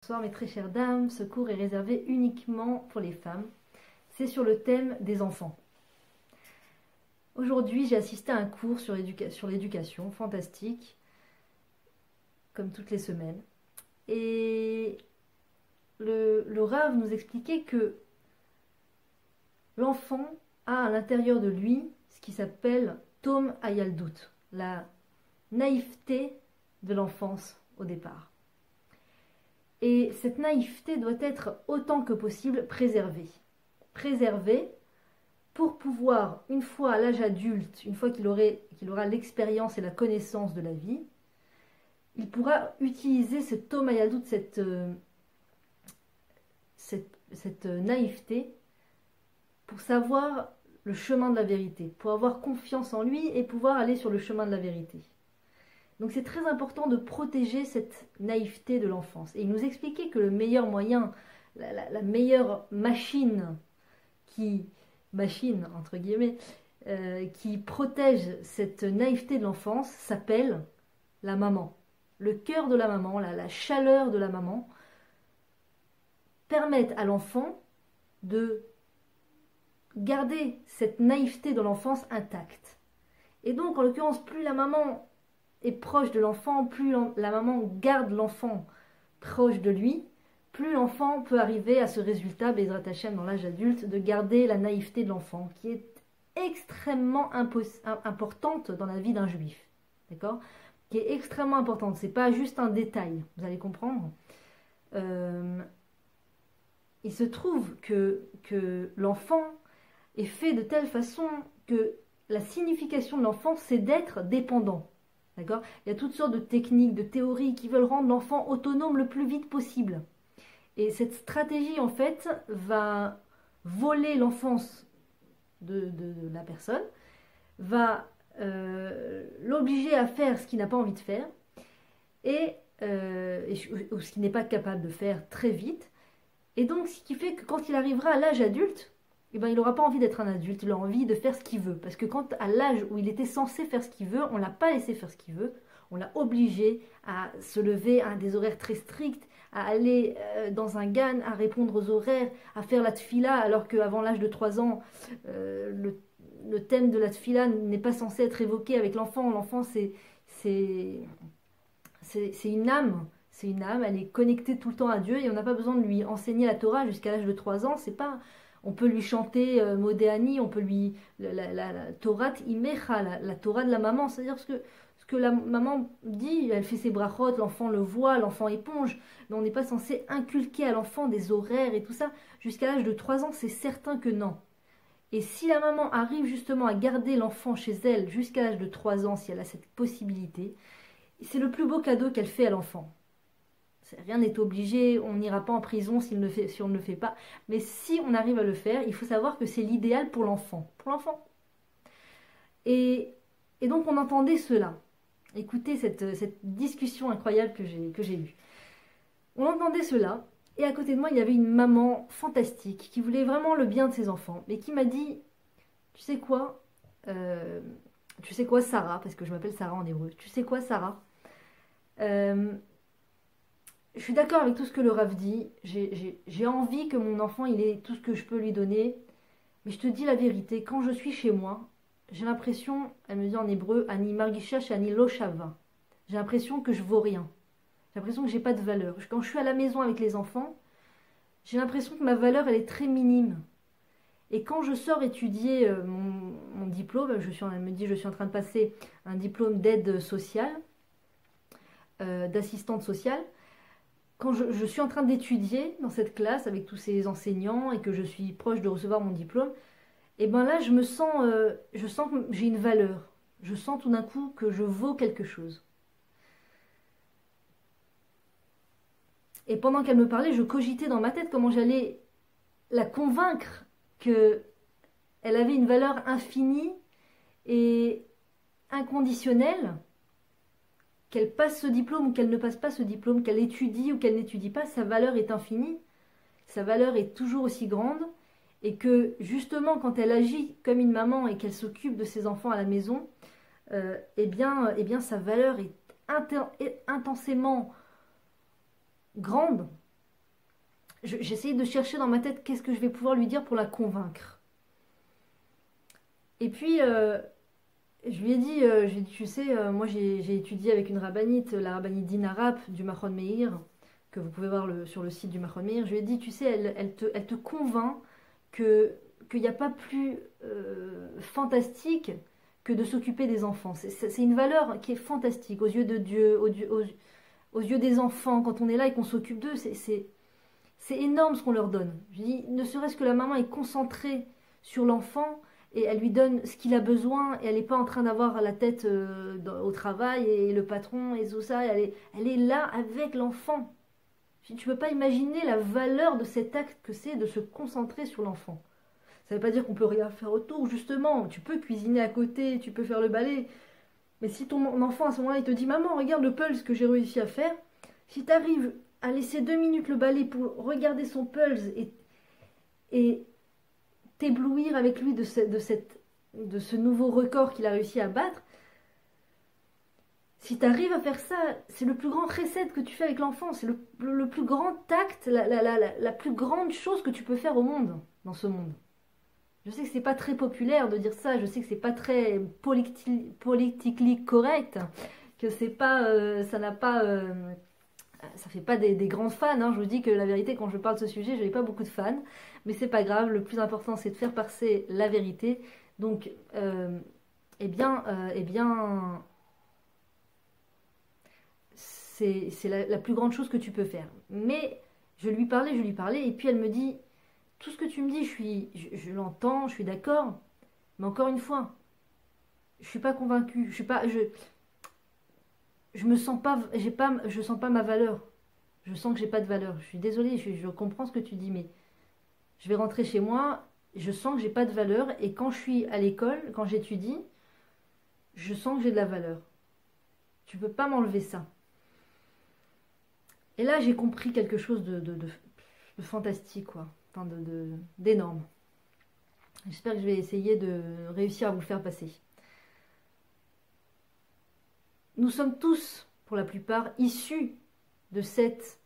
Bonsoir mes très chères dames, ce cours est réservé uniquement pour les femmes. C'est sur le thème des enfants. Aujourd'hui, j'ai assisté à un cours sur l'éducation, fantastique, comme toutes les semaines. Et le Rav nous expliquait que l'enfant a à l'intérieur de lui ce qui s'appelle Tom Hayaldout, la naïveté de l'enfance au départ. Et cette naïveté doit être autant que possible préservée. Préservée pour pouvoir, une fois à l'âge adulte, une fois qu'il aura l'expérience et la connaissance de la vie, il pourra utiliser ce Tom Hayaldout, cette naïveté, pour savoir le chemin de la vérité, pour avoir confiance en lui et pouvoir aller sur le chemin de la vérité. Donc c'est très important de protéger cette naïveté de l'enfance. Et il nous expliquait que le meilleur moyen, la meilleure machine entre guillemets, qui protège cette naïveté de l'enfance s'appelle la maman. Le cœur de la maman, la chaleur de la maman, permettent à l'enfant de garder cette naïveté de l'enfance intacte. Et donc en l'occurrence, plus la maman est proche de l'enfant, plus la maman garde l'enfant proche de lui, plus l'enfant peut arriver à ce résultat, Bezrat Hashem, dans l'âge adulte, de garder la naïveté de l'enfant, qui est extrêmement importante dans la vie d'un juif, d'accord? Qui est extrêmement importante, c'est pas juste un détail, vous allez comprendre. Il se trouve que l'enfant est fait de telle façon que la signification de l'enfant, c'est d'être dépendant. D'accord? Il y a toutes sortes de techniques, de théories qui veulent rendre l'enfant autonome le plus vite possible. Et cette stratégie, en fait, va voler l'enfance de la personne, va l'obliger à faire ce qu'il n'a pas envie de faire, ou ce qu'il n'est pas capable de faire très vite. Et donc, ce qui fait que quand il arrivera à l'âge adulte, eh ben, il n'aura pas envie d'être un adulte, il aura envie de faire ce qu'il veut. Parce que quand à l'âge où il était censé faire ce qu'il veut, on ne l'a pas laissé faire ce qu'il veut, on l'a obligé à se lever à des horaires très stricts, à aller dans un gan, à répondre aux horaires, à faire la tfila, alors qu'avant l'âge de 3 ans, le thème de la tfila n'est pas censé être évoqué avec l'enfant. L'enfant, c'est une âme. C'est une âme, elle est connectée tout le temps à Dieu et on n'a pas besoin de lui enseigner la Torah jusqu'à l'âge de 3 ans. C'est pas... On peut lui chanter Modéani, on peut lui... La Torah Imecha, la Torah de la maman, c'est-à-dire ce que la maman dit, elle fait ses brachot, l'enfant le voit, l'enfant éponge, mais on n'est pas censé inculquer à l'enfant des horaires et tout ça. Jusqu'à l'âge de 3 ans, c'est certain que non. Et si la maman arrive justement à garder l'enfant chez elle jusqu'à l'âge de 3 ans, si elle a cette possibilité, c'est le plus beau cadeau qu'elle fait à l'enfant. Rien n'est obligé, on n'ira pas en prison si on ne le fait pas. Mais si on arrive à le faire, il faut savoir que c'est l'idéal pour l'enfant. Et donc on entendait cela. Écoutez cette discussion incroyable que j'ai eue. On entendait cela, et à côté de moi, il y avait une maman fantastique qui voulait vraiment le bien de ses enfants, mais qui m'a dit, tu sais quoi, Sarah, parce que je m'appelle Sarah en hébreu. Tu sais quoi, Sarah, je suis d'accord avec tout ce que le Rav dit. J'ai envie que mon enfant, il ait tout ce que je peux lui donner. Mais je te dis la vérité, quand je suis chez moi, j'ai l'impression, elle me dit en hébreu, Ani margisha shani lo shava. J'ai l'impression que je vaux rien. J'ai l'impression que j'ai pas de valeur. Quand je suis à la maison avec les enfants, j'ai l'impression que ma valeur, elle est très minime. Et quand je sors étudier mon diplôme, elle me dit, je suis en train de passer un diplôme d'aide sociale, d'assistante sociale. Quand je suis en train d'étudier dans cette classe avec tous ces enseignants et que je suis proche de recevoir mon diplôme, et ben là je sens que j'ai une valeur. Je sens tout d'un coup que je vaux quelque chose. Et pendant qu'elle me parlait, je cogitais dans ma tête comment j'allais la convaincre qu'elle avait une valeur infinie et inconditionnelle. Qu'elle passe ce diplôme ou qu'elle ne passe pas ce diplôme, qu'elle étudie ou qu'elle n'étudie pas, sa valeur est infinie, sa valeur est toujours aussi grande, et que justement quand elle agit comme une maman et qu'elle s'occupe de ses enfants à la maison, eh bien sa valeur est intensément grande J'essayais de chercher dans ma tête qu'est-ce que je vais pouvoir lui dire pour la convaincre. Et puis, je lui ai dit, tu sais, moi j'ai étudié avec une rabbinite, la rabbinite Dina Rapp du Machon Meir, que vous pouvez voir sur le site du Machon Meir. Je lui ai dit, tu sais, elle te convainc qu'il n'y a pas plus fantastique que de s'occuper des enfants. C'est une valeur qui est fantastique aux yeux de Dieu, aux yeux des enfants, quand on est là et qu'on s'occupe d'eux, c'est énorme ce qu'on leur donne. Je dis, ne serait-ce que la maman est concentrée sur l'enfant et elle lui donne ce qu'il a besoin et elle n'est pas en train d'avoir la tête au travail et le patron et tout ça. Elle est là avec l'enfant. Tu ne peux pas imaginer la valeur de cet acte que c'est de se concentrer sur l'enfant. Ça ne veut pas dire qu'on peut rien faire autour, justement. Tu peux cuisiner à côté, tu peux faire le balai. Mais si ton enfant à ce moment-là il te dit maman, regarde le pulse que j'ai réussi à faire, si tu arrives à laisser 2 minutes le balai pour regarder son pulse et t'éblouir avec lui de ce nouveau record qu'il a réussi à battre, si tu arrives à faire ça, c'est le plus grand recette que tu fais avec l'enfant, c'est le plus grand acte, la plus grande chose que tu peux faire au monde, dans ce monde. Je sais que c'est pas très populaire de dire ça, je sais que c'est pas très politiquement correct, que c'est pas, ça n'a pas, ça fait pas des grands fans. Hein. Je vous dis que la vérité, quand je parle de ce sujet, je n'ai pas beaucoup de fans, mais c'est pas grave. Le plus important, c'est de faire passer la vérité. Donc, c'est la plus grande chose que tu peux faire. Mais je lui parlais, et puis elle me dit. Tout ce que tu me dis, je l'entends, je suis d'accord, mais encore une fois, je suis pas convaincue, je me sens pas, je sens pas ma valeur, je sens que j'ai pas de valeur. Je suis désolée, je comprends ce que tu dis, mais je vais rentrer chez moi, je sens que j'ai pas de valeur, et quand je suis à l'école, quand j'étudie, je sens que j'ai de la valeur. Tu peux pas m'enlever ça. Et là, j'ai compris quelque chose de fantastique, quoi. Enfin, d'énorme. J'espère que je vais essayer de réussir à vous le faire passer. Nous sommes tous, pour la plupart, issus de cette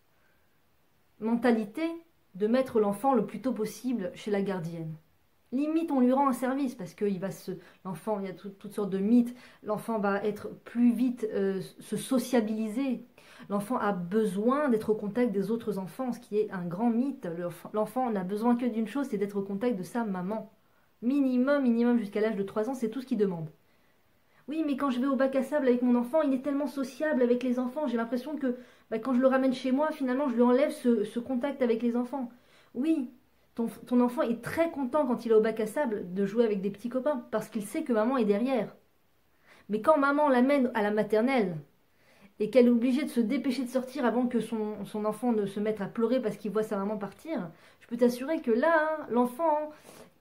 mentalité de mettre l'enfant le plus tôt possible chez la gardienne. Limite, on lui rend un service parce que l'enfant, il y a toutes sortes de mythes. L'enfant va être plus vite se sociabiliser. L'enfant a besoin d'être au contact des autres enfants, ce qui est un grand mythe. L'enfant n'a besoin que d'une chose, c'est d'être au contact de sa maman. Minimum jusqu'à l'âge de 3 ans, c'est tout ce qu'il demande. Oui, mais quand je vais au bac à sable avec mon enfant, il est tellement sociable avec les enfants. J'ai l'impression que quand je le ramène chez moi, finalement, je lui enlève ce contact avec les enfants. Oui, ton enfant est très content quand il est au bac à sable de jouer avec des petits copains, parce qu'il sait que maman est derrière. Mais quand maman l'amène à la maternelle, et qu'elle est obligée de se dépêcher de sortir avant que son enfant ne se mette à pleurer parce qu'il voit sa maman partir, je peux t'assurer que là, l'enfant,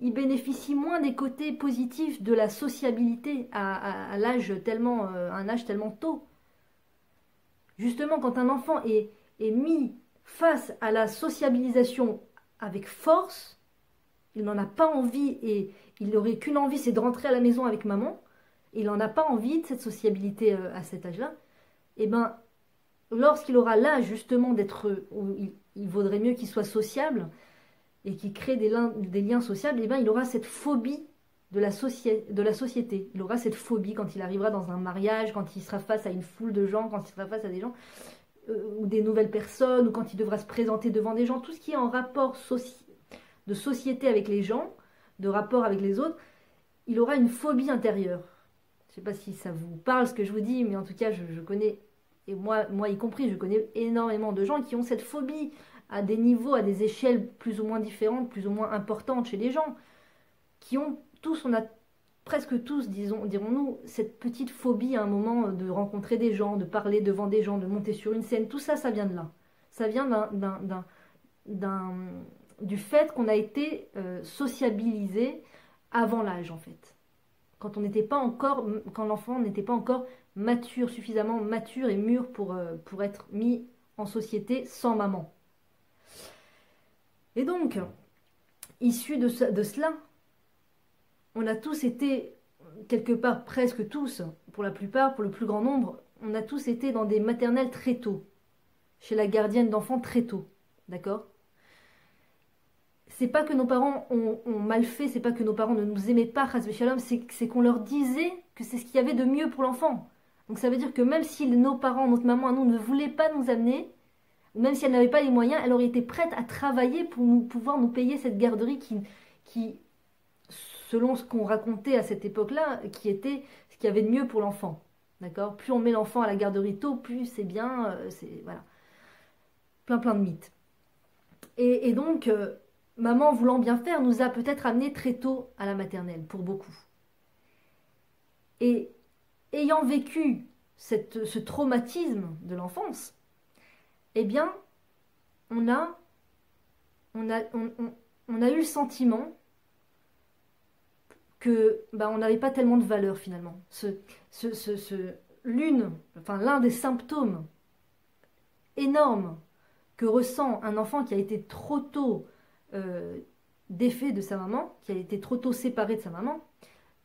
il bénéficie moins des côtés positifs de la sociabilité à un âge tellement tôt. Justement, quand un enfant est mis face à la sociabilisation avec force, il n'en a pas envie et il n'aurait qu'une envie, c'est de rentrer à la maison avec maman. Il n'en a pas envie de cette sociabilité à cet âge-là. Et bien, lorsqu'il aura l'âge justement où il vaudrait mieux qu'il soit sociable et qu'il crée des liens sociables, et bien il aura cette phobie de la société. Il aura cette phobie quand il arrivera dans un mariage, quand il sera face à une foule de gens, quand il sera face à des gens ou des nouvelles personnes, ou quand il devra se présenter devant des gens, tout ce qui est en rapport de société avec les gens, de rapport avec les autres, il aura une phobie intérieure. Je ne sais pas si ça vous parle ce que je vous dis, mais en tout cas, je connais, et moi y compris, je connais énormément de gens qui ont cette phobie à des niveaux, à des échelles plus ou moins différentes, plus ou moins importantes chez les gens, qui ont tous, on a presque tous, dirons-nous, cette petite phobie à un moment de rencontrer des gens, de parler devant des gens, de monter sur une scène. Tout ça, ça vient de là. Ça vient du fait qu'on a été sociabilisé avant l'âge, en fait. Quand l'enfant n'était pas encore mature, suffisamment mature et mûr pour être mis en société sans maman. Et donc, issu de cela, on a tous été, quelque part, presque tous, pour la plupart, pour le plus grand nombre, on a tous été dans des maternelles très tôt, chez la gardienne d'enfants très tôt, d'accord ? c'est pas que nos parents ont mal fait, c'est pas que nos parents ne nous aimaient pas, chas v'shalom, c'est qu'on leur disait que c'est ce qu'il y avait de mieux pour l'enfant. Donc ça veut dire que même si nos parents, notre maman à nous ne voulaient pas nous amener, même si elle n'avait pas les moyens, elle aurait été prête à travailler pour pouvoir nous payer cette garderie qui selon ce qu'on racontait à cette époque-là, qui était ce qu'il y avait de mieux pour l'enfant. D'accord? Plus on met l'enfant à la garderie tôt, plus c'est bien, c'est voilà. Plein de mythes. Et donc, maman voulant bien faire, nous a peut-être amené très tôt à la maternelle, pour beaucoup. Et ayant vécu ce traumatisme de l'enfance, eh bien, on a eu le sentiment que on n'avait pas tellement de valeur finalement. L'un des symptômes énormes que ressent un enfant qui a été trop tôt défait de sa maman, qui a été trop tôt séparé de sa maman,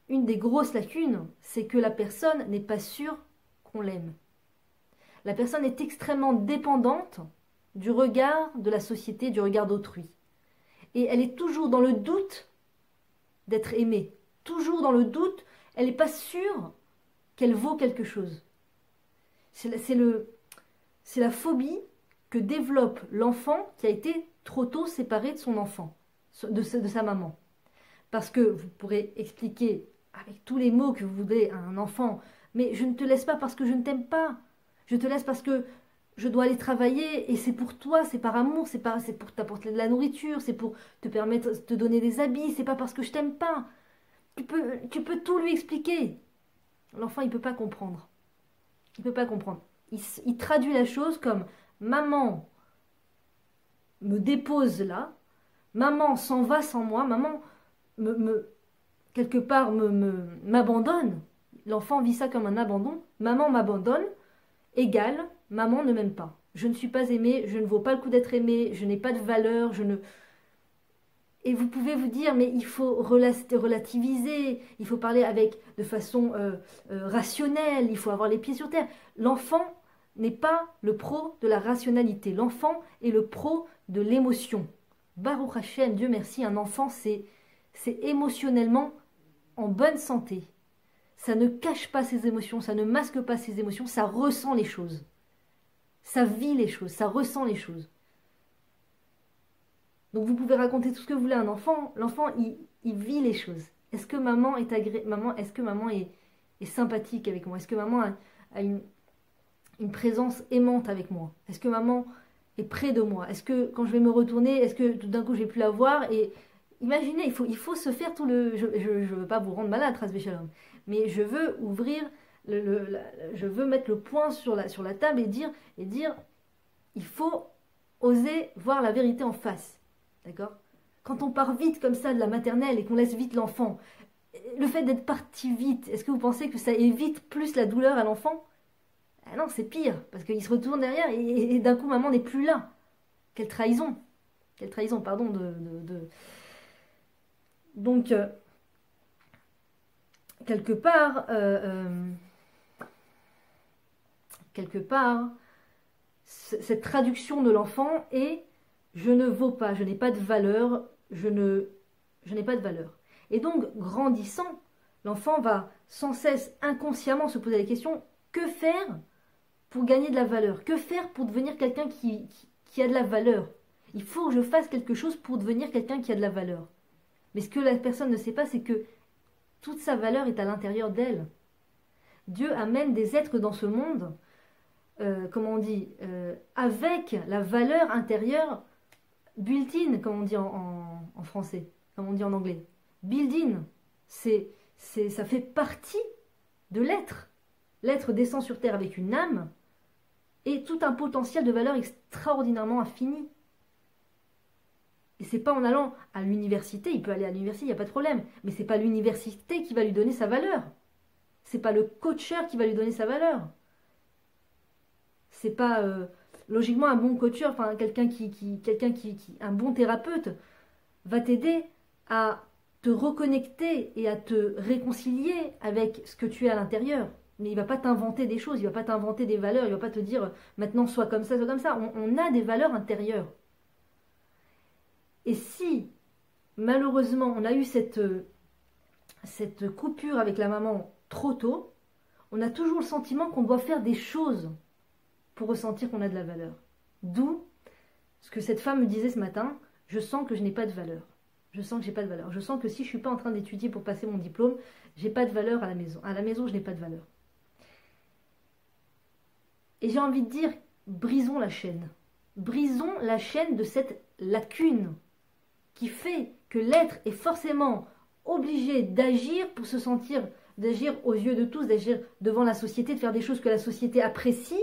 une des grosses lacunes, c'est que la personne n'est pas sûre qu'on l'aime. La personne est extrêmement dépendante du regard de la société, du regard d'autrui. Et elle est toujours dans le doute d'être aimée. Toujours dans le doute, elle n'est pas sûre qu'elle vaut quelque chose. C'est la phobie que développe l'enfant qui a été trop tôt séparé de son enfant, de sa maman. Parce que vous pourrez expliquer avec tous les mots que vous voulez à un enfant, mais je ne te laisse pas parce que je ne t'aime pas. Je te laisse parce que je dois aller travailler et c'est pour toi, c'est par amour, c'est pour t'apporter de la nourriture, c'est pour te permettre de te donner des habits, c'est pas parce que je t'aime pas. Tu peux tout lui expliquer. L'enfant, il peut pas comprendre. Il peut pas comprendre. Il traduit la chose comme maman me dépose là, maman s'en va sans moi, maman quelque part m'abandonne. L'enfant vit ça comme un abandon. Maman m'abandonne, égale maman ne m'aime pas. Je ne suis pas aimée, je ne vaux pas le coup d'être aimée, je n'ai pas de valeur, je ne... Et vous pouvez vous dire, mais il faut relativiser, il faut parler de façon rationnelle, il faut avoir les pieds sur terre. L'enfant n'est pas le pro de la rationalité, l'enfant est le pro de l'émotion. Baruch Hashem, Dieu merci, un enfant c'est émotionnellement en bonne santé. Ça ne cache pas ses émotions, ça ne masque pas ses émotions, ça ressent les choses. Ça vit les choses, ça ressent les choses. Donc vous pouvez raconter tout ce que vous voulez à un enfant, l'enfant il vit les choses. Est-ce que maman est est-ce que maman est sympathique avec moi? Est-ce que maman a une présence aimante avec moi? Est-ce que maman est près de moi? Est-ce que quand je vais me retourner, est-ce que tout d'un coup je vais plus la voir? Et imaginez, il faut se faire tout le... Je veux pas vous rendre malade, Ras Shalom, mais je veux ouvrir, je veux mettre le point sur la table et dire, il faut oser voir la vérité en face. D'accord? Quand on part vite comme ça de la maternelle et qu'on laisse vite l'enfant, le fait d'être parti vite, est-ce que vous pensez que ça évite plus la douleur à l'enfant? Ah non, c'est pire, parce qu'il se retourne derrière et d'un coup maman n'est plus là. Quelle trahison! Quelle trahison, pardon Donc, quelque part, cette traduction de l'enfant est je ne vaux pas, je n'ai pas de valeur, je n'ai pas de valeur. Et donc, grandissant, l'enfant va sans cesse inconsciemment se poser la question que faire pour gagner de la valeur? Que faire pour devenir quelqu'un qui a de la valeur? Il faut que je fasse quelque chose pour devenir quelqu'un qui a de la valeur. Mais ce que la personne ne sait pas, c'est que toute sa valeur est à l'intérieur d'elle. Dieu amène des êtres dans ce monde, comment on dit, avec la valeur intérieure built-in, comme on dit en français, comme on dit en anglais. Built-in, ça fait partie de l'être. L'être descend sur terre avec une âme et tout un potentiel de valeur extraordinairement infini. Et c'est pas en allant à l'université, il peut aller à l'université, il n'y a pas de problème, mais c'est pas l'université qui va lui donner sa valeur. C'est pas le coacheur qui va lui donner sa valeur. C'est pas logiquement un bon coacheur, enfin un bon thérapeute va t'aider à te reconnecter et à te réconcilier avec ce que tu es à l'intérieur. Mais il ne va pas t'inventer des choses, il ne va pas t'inventer des valeurs, il ne va pas te dire maintenant sois comme ça, sois comme ça. On a des valeurs intérieures. Et si malheureusement, on a eu cette coupure avec la maman trop tôt, on a toujours le sentiment qu'on doit faire des choses pour ressentir qu'on a de la valeur. D'où ce que cette femme me disait ce matin, je sens que je n'ai pas de valeur. Je sens que j'ai pas de valeur. Je sens que si je suis pas en train d'étudier pour passer mon diplôme, j'ai pas de valeur à la maison. À la maison, je n'ai pas de valeur. Et j'ai envie de dire, brisons la chaîne. Brisons la chaîne de cette lacune qui fait que l'être est forcément obligé d'agir pour se sentir, d'agir aux yeux de tous, d'agir devant la société, de faire des choses que la société apprécie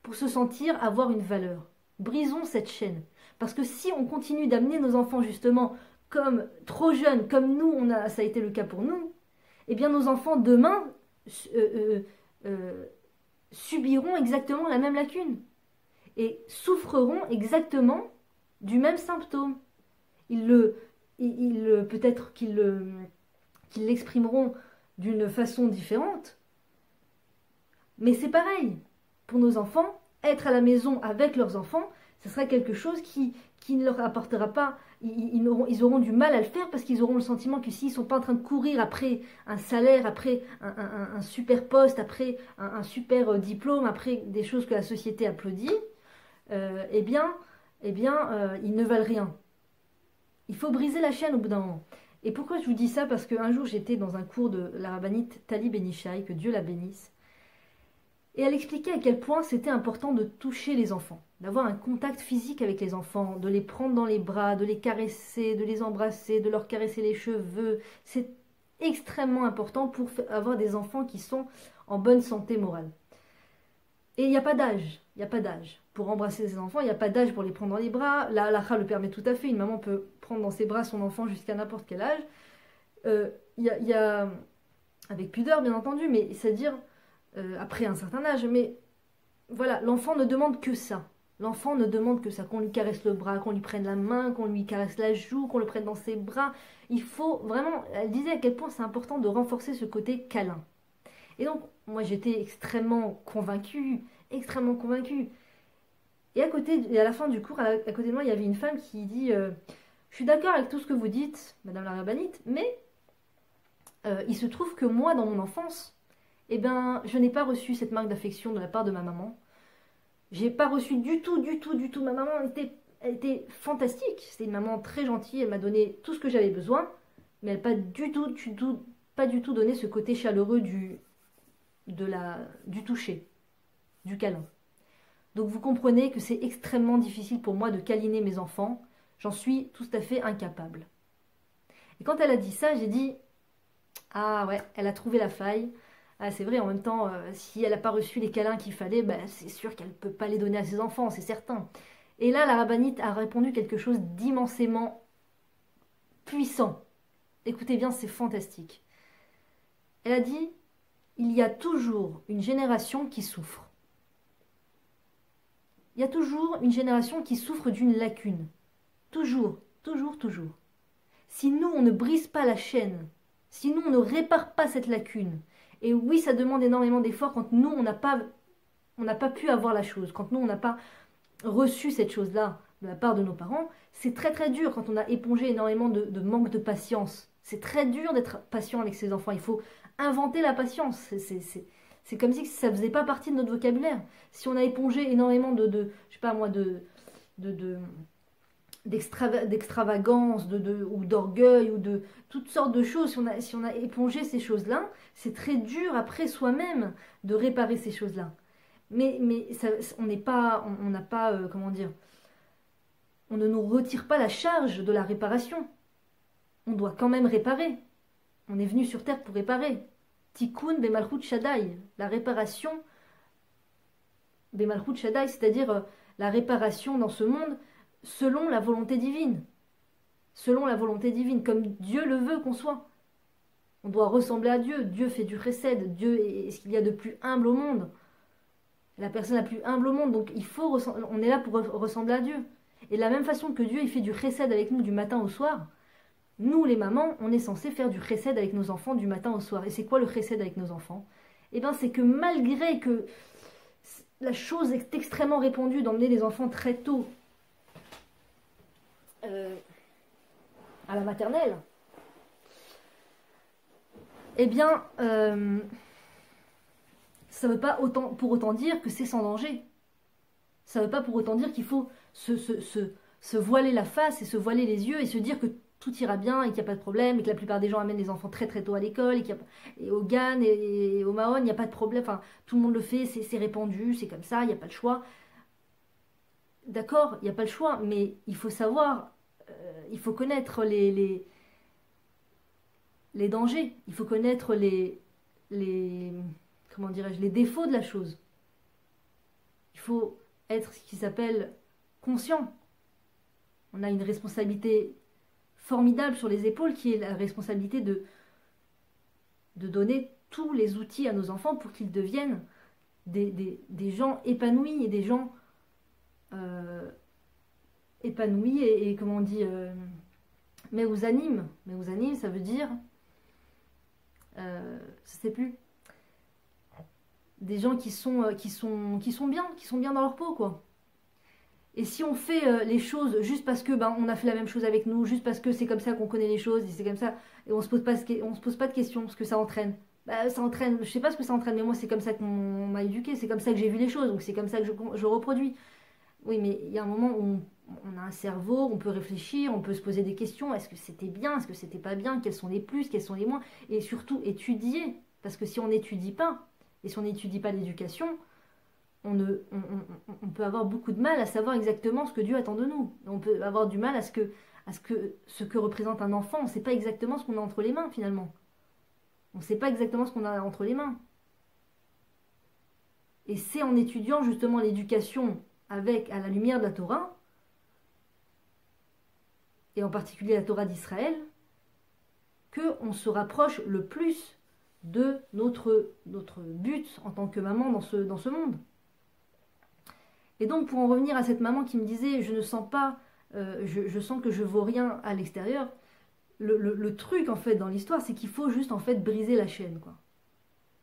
pour se sentir avoir une valeur. Brisons cette chaîne. Parce que si on continue d'amener nos enfants justement comme trop jeunes, comme nous, ça a été le cas pour nous, eh bien nos enfants demain subiront exactement la même lacune et souffreront exactement du même symptôme. Peut-être qu'ils l'exprimeront d'une façon différente, mais c'est pareil. Pour nos enfants, être à la maison avec leurs enfants, ce sera quelque chose qui ne leur apportera pas, ils auront du mal à le faire parce qu'ils auront le sentiment que s'ils ne sont pas en train de courir après un salaire, après un super poste, après un super diplôme, après des choses que la société applaudit, ils ne valent rien. Il faut briser la chaîne au bout d'un moment. Et pourquoi je vous dis ça? Parce qu'un jour j'étais dans un cours de la rabbinite Tali Benishai, que Dieu la bénisse, et elle expliquait à quel point c'était important de toucher les enfants, d'avoir un contact physique avec les enfants, de les prendre dans les bras, de les caresser, de les embrasser, de leur caresser les cheveux. C'est extrêmement important pour avoir des enfants qui sont en bonne santé morale. Et il n'y a pas d'âge, il n'y a pas d'âge. Pour embrasser ses enfants, il n'y a pas d'âge pour les prendre dans les bras. La halakha le permet tout à fait, une maman peut prendre dans ses bras son enfant jusqu'à n'importe quel âge. Il y a, avec pudeur bien entendu, mais c'est-à-dire après un certain âge, mais voilà, l'enfant ne demande que ça. L'enfant ne demande que ça, qu'on lui caresse le bras, qu'on lui prenne la main, qu'on lui caresse la joue, qu'on le prenne dans ses bras. Il faut vraiment, elle disait à quel point c'est important de renforcer ce côté câlin. Et donc, moi j'étais extrêmement convaincue. Et à la fin du cours, à côté de moi, il y avait une femme qui dit je suis d'accord avec tout ce que vous dites, Madame la rabbinite, mais il se trouve que moi, dans mon enfance, eh ben, je n'ai pas reçu cette marque d'affection de la part de ma maman. J'ai pas reçu du tout. Ma maman elle était fantastique. C'était une maman très gentille. Elle m'a donné tout ce que j'avais besoin, mais elle n'a pas du tout donné ce côté chaleureux du toucher, du câlin. Donc vous comprenez que c'est extrêmement difficile pour moi de câliner mes enfants. J'en suis tout à fait incapable. Et quand elle a dit ça, j'ai dit ah ouais, elle a trouvé la faille. Ah, c'est vrai, en même temps, si elle n'a pas reçu les câlins qu'il fallait, ben, c'est sûr qu'elle ne peut pas les donner à ses enfants, c'est certain. Et là, la rabbinite a répondu quelque chose d'immensément puissant. Écoutez bien, c'est fantastique. Elle a dit, il y a toujours une génération qui souffre. Il y a toujours une génération qui souffre d'une lacune. Toujours. Si nous, on ne brise pas la chaîne, si nous, on ne répare pas cette lacune, et oui, ça demande énormément d'efforts quand nous, on n'a pas pu avoir la chose, quand nous, on n'a pas reçu cette chose-là de la part de nos parents. C'est très très dur quand on a épongé énormément de manque de patience. C'est très dur d'être patient avec ses enfants. Il faut inventer la patience. C'est comme si ça ne faisait pas partie de notre vocabulaire. Si on a épongé énormément je sais pas moi, d'extravagance, ou d'orgueil, ou de toutes sortes de choses, si on a épongé ces choses-là, c'est très dur après soi-même de réparer ces choses-là. Mais ça, on n'a pas, comment dire, on ne nous retire pas la charge de la réparation. On doit quand même réparer. On est venu sur Terre pour réparer. Tikkun bemalchut Shaddai, la réparation bemalchut Shaddai, c'est-à-dire la réparation dans ce monde selon la volonté divine. Selon la volonté divine, comme Dieu le veut qu'on soit. On doit ressembler à Dieu. Dieu fait du chesed. Dieu est ce qu'il y a de plus humble au monde. La personne la plus humble au monde. Donc on est là pour ressembler à Dieu. Et de la même façon que Dieu il fait du chesed avec nous du matin au soir, nous les mamans, on est censé faire du chesed avec nos enfants du matin au soir. Et c'est quoi le chesed avec nos enfants? Eh bien c'est que malgré que la chose est extrêmement répandue d'emmener les enfants très tôt à la maternelle, eh bien, ça ne veut pas pour autant dire que c'est sans danger. Ça ne veut pas pour autant dire qu'il faut se voiler la face et se voiler les yeux et se dire que tout ira bien et qu'il n'y a pas de problème et que la plupart des gens amènent les enfants très très tôt à l'école et au GAN et au Mahon, il n'y a pas de problème. Enfin, tout le monde le fait, c'est répandu, c'est comme ça, il n'y a pas le choix. D'accord, il n'y a pas le choix, mais il faut savoir, il faut connaître les dangers, il faut connaître les, comment dirais-je, les défauts de la chose. Il faut être ce qui s'appelle conscient. On a une responsabilité formidable sur les épaules qui est la responsabilité de donner tous les outils à nos enfants pour qu'ils deviennent des gens épanouis et des gens épanouis et comment on dit, mais aux animes, ça veut dire, je sais plus, des gens qui sont bien dans leur peau, quoi. Et si on fait les choses juste parce que on a fait la même chose avec nous, juste parce que c'est comme ça qu'on connaît les choses, et c'est comme ça, et on se pose pas de questions, ce que ça entraîne. Ça entraîne, je sais pas ce que ça entraîne, mais moi c'est comme ça qu'on m'a éduqué, c'est comme ça que j'ai vu les choses, donc c'est comme ça que je reproduis. Oui, mais il y a un moment où on a un cerveau, on peut réfléchir, on peut se poser des questions. Est-ce que c'était bien, est-ce que c'était pas bien, quels sont les plus, quels sont les moins, et surtout étudier, parce que si on n'étudie pas, et si on n'étudie pas l'éducation, on peut avoir beaucoup de mal à savoir exactement ce que Dieu attend de nous. On peut avoir du mal à ce que représente un enfant. On ne sait pas exactement ce qu'on a entre les mains finalement. On ne sait pas exactement ce qu'on a entre les mains. Et c'est en étudiant justement l'éducation à la lumière de la Torah, et en particulier la Torah d'Israël, qu'on se rapproche le plus de notre but en tant que maman dans ce monde. Et donc pour en revenir à cette maman qui me disait je ne sens pas, je sens que je vaux rien à l'extérieur, le truc en fait dans l'histoire c'est qu'il faut juste en fait briser la chaîne, quoi.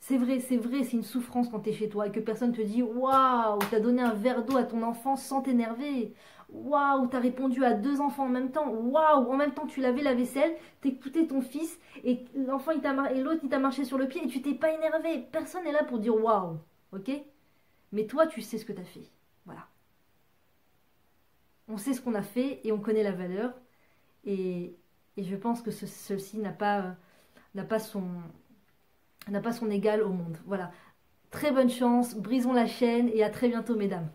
C'est vrai, c'est une souffrance quand t'es chez toi et que personne te dit waouh, t'as donné un verre d'eau à ton enfant sans t'énerver. Waouh, t'as répondu à 2 enfants en même temps. Waouh, en même temps tu lavais la vaisselle, t'écoutais ton fils et l'enfant et l'autre il t'a marché sur le pied et tu t'es pas énervé. Personne n'est là pour dire waouh, ok? Mais toi tu sais ce que t'as fait. Voilà. On sait ce qu'on a fait et on connaît la valeur. Et je pense que ceci n'a pas son égal au monde. Voilà. Très bonne chance, brisons la chaîne et à très bientôt mesdames.